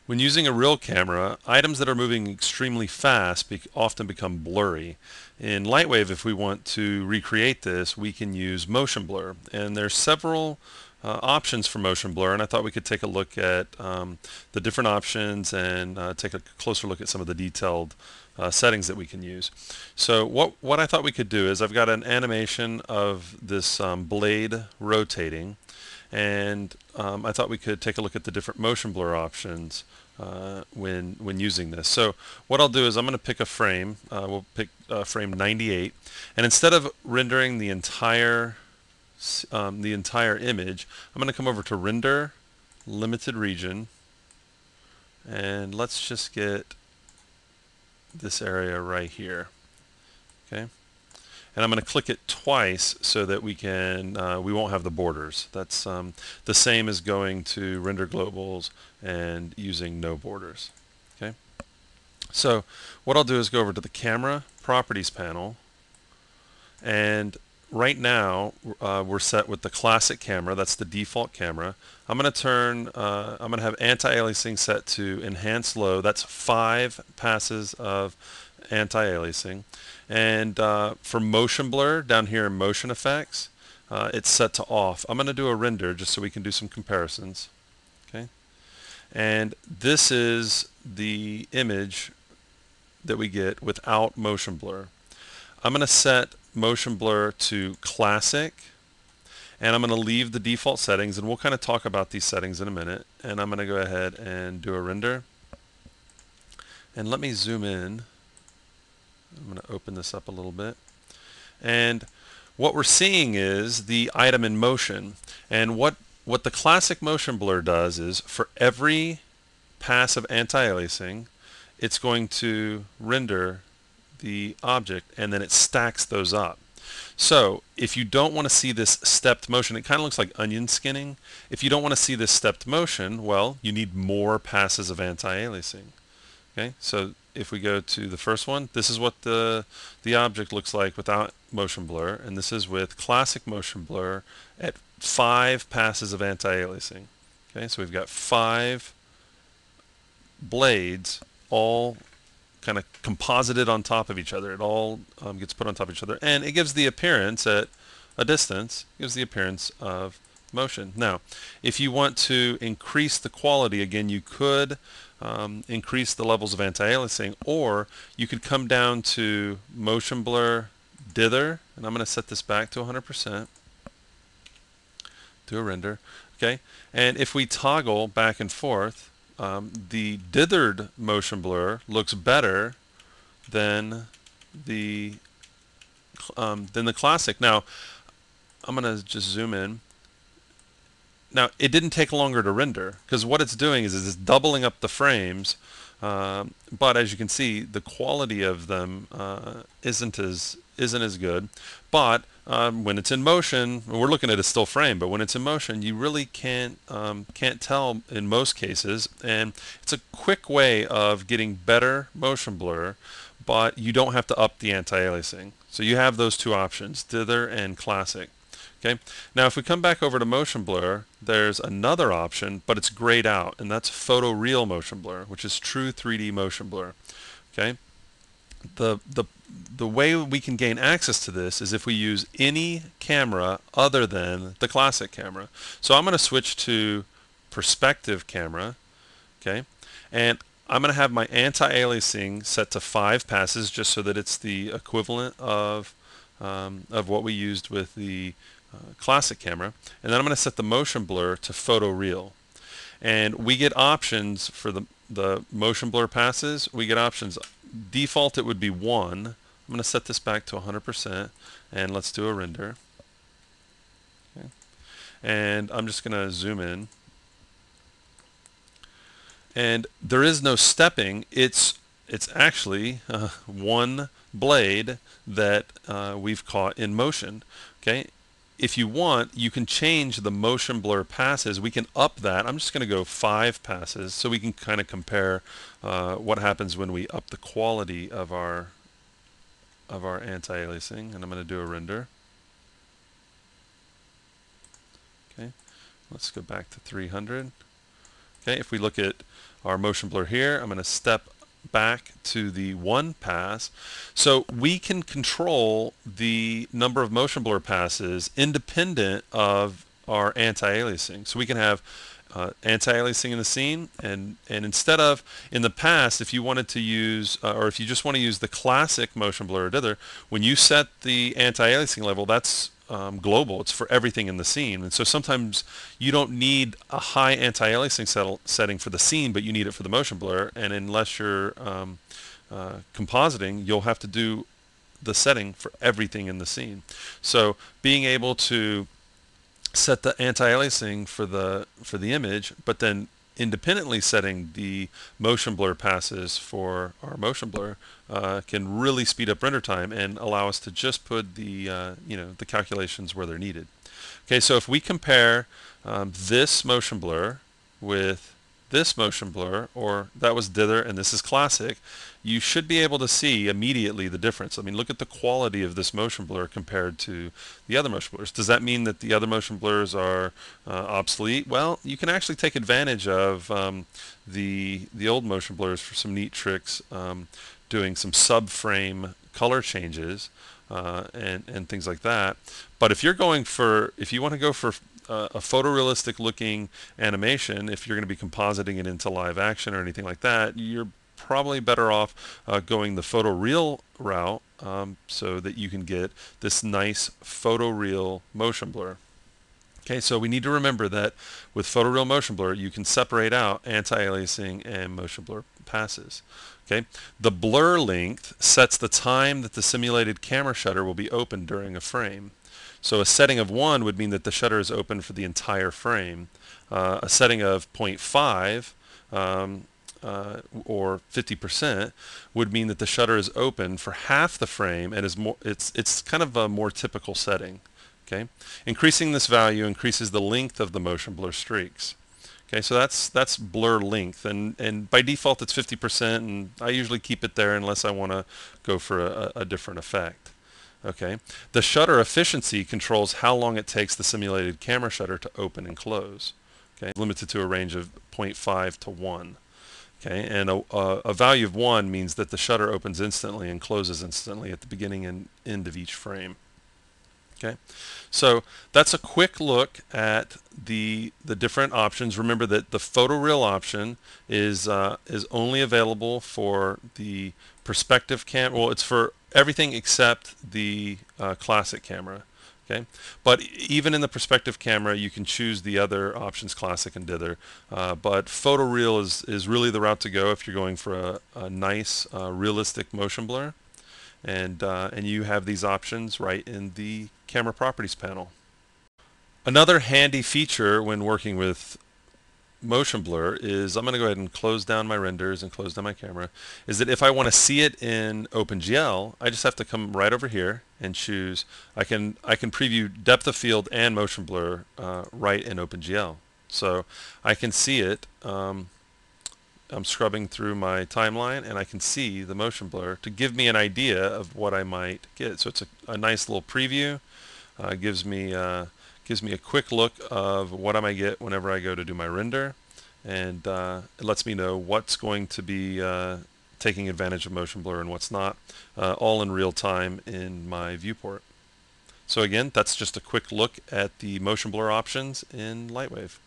When using a real camera, items that are moving extremely fast often become blurry. In Lightwave, if we want to recreate this, we can use motion blur. And there's several options for motion blur, and I thought we could take a look at the different options and take a closer look at some of the detailed settings that we can use. So what I thought we could do is I've got an animation of this blade rotating, and I thought we could take a look at the different motion blur options when using this. So what I'll do is I'm going to pick a frame. We'll pick frame 98, and instead of rendering the entire image, I'm going to come over to Render, Limited Region, and let's just get this area right here. Okay. And I'm going to click it twice so that we won't have the borders. That's the same as going to render globals and using no borders. Okay. So what I'll do is go over to the camera properties panel, and right now we're set with the classic camera. That's the default camera. I'm going to have anti-aliasing set to enhance low. That's 5 passes of anti-aliasing. And for motion blur, down here in motion effects, it's set to off. I'm going to do a render just so we can do some comparisons. Okay, and this is the image that we get without motion blur. I'm going to set motion blur to classic, and I'm going to leave the default settings, and we'll kind of talk about these settings in a minute. And I'm going to go ahead and do a render. And let me zoom in. I'm going to open this up a little bit. And what we're seeing is the item in motion. And what the classic motion blur does is for every pass of anti-aliasing, it's going to render the object, and then it stacks those up. So if you don't want to see this stepped motion, it kind of looks like onion skinning. If you don't want to see this stepped motion, well, you need more passes of anti-aliasing. Okay, so if we go to the first one, this is what the object looks like without motion blur, and this is with classic motion blur at 5 passes of anti-aliasing. Okay, so we've got 5 blades all kind of composited on top of each other. It all gets put on top of each other, and it gives the appearance at a distance, gives the appearance of motion. Now, if you want to increase the quality, again, you could increase the levels of anti-aliasing, or you could come down to motion blur dither, and I'm going to set this back to 100%. Do a render. Okay, and if we toggle back and forth, the dithered motion blur looks better than the classic. Now, I'm going to just zoom in. Now, it didn't take longer to render, because what it's doing is it's doubling up the frames, but as you can see, the quality of them isn't as good. But when it's in motion, we're looking at a still frame, but when it's in motion, you really can't tell in most cases, and it's a quick way of getting better motion blur, but you don't have to up the anti-aliasing. So you have those two options, dither and classic. Okay. Now, if we come back over to motion blur, there's another option, but it's grayed out, and that's photoreal motion blur, which is true 3D motion blur. Okay. The way we can gain access to this is if we use any camera other than the classic camera. So I'm going to switch to perspective camera. Okay. And I'm going to have my anti-aliasing set to 5 passes, just so that it's the equivalent of what we used with the classic camera. And then I'm going to set the motion blur to photoreal. And we get options for the motion blur passes. We get options. Default, it would be 1. I'm going to set this back to 100%, and let's do a render. Okay. And I'm just going to zoom in. And there is no stepping. It's actually one blade that we've caught in motion. Okay. If you want, you can change the motion blur passes. We can up that. I'm just going to go 5 passes so we can kind of compare what happens when we up the quality of our anti-aliasing. And I'm going to do a render. Okay, let's go back to 300. Okay, if we look at our motion blur here, I'm going to step back to the 1 pass. So we can control the number of motion blur passes independent of our anti-aliasing. So we can have anti-aliasing in the scene, and instead of, in the past, if you wanted to use, or if you just want to use the classic motion blur or dither, when you set the anti-aliasing level, that's global. It's for everything in the scene. And so sometimes you don't need a high anti-aliasing setting for the scene, but you need it for the motion blur. And unless you're compositing, you'll have to do the setting for everything in the scene. So being able to set the anti-aliasing for the image, but then independently setting the motion blur passes for our motion blur can really speed up render time and allow us to just put the the calculations where they're needed. Okay, so if we compare this motion blur with this motion blur, or that was dither and this is classic, you should be able to see immediately the difference. I mean, look at the quality of this motion blur compared to the other motion blurs. Does that mean that the other motion blurs are obsolete? Well, you can actually take advantage of the old motion blurs for some neat tricks, doing some subframe color changes and things like that. But if you want to go for a photorealistic looking animation, if you're going to be compositing it into live action or anything like that, you're probably better off going the photoreal route, so that you can get this nice photoreal motion blur. Okay, so we need to remember that with photoreal motion blur, you can separate out anti-aliasing and motion blur passes. Okay, the blur length sets the time that the simulated camera shutter will be open during a frame. So a setting of 1 would mean that the shutter is open for the entire frame. A setting of 0.5 or 50% would mean that the shutter is open for half the frame and it's kind of a more typical setting. Okay, increasing this value increases the length of the motion blur streaks. Okay, so that's blur length, and by default it's 50%, and I usually keep it there unless I want to go for a different effect. Okay, the shutter efficiency controls how long it takes the simulated camera shutter to open and close. Okay, limited to a range of 0.5 to 1. Okay, and a value of 1 means that the shutter opens instantly and closes instantly at the beginning and end of each frame. Okay, so that's a quick look at the different options. Remember that the photoreal option is only available for the perspective cam. Well, it's for everything except the classic camera. Okay, but even in the perspective camera, you can choose the other options, classic and dither. But photoreal is really the route to go if you're going for a nice realistic motion blur. And you have these options right in the camera properties panel. Another handy feature when working with motion blur is, I'm going to go ahead and close down my renders and close down my camera, is that if I want to see it in OpenGL, I just have to come right over here and choose, I can preview depth of field and motion blur right in OpenGL. So I can see it. I'm scrubbing through my timeline and I can see the motion blur to give me an idea of what I might get. So it's a nice little preview. Gives me a quick look of what I might get whenever I go to do my render, and it lets me know what's going to be taking advantage of motion blur and what's not, all in real time in my viewport. So again, that's just a quick look at the motion blur options in Lightwave.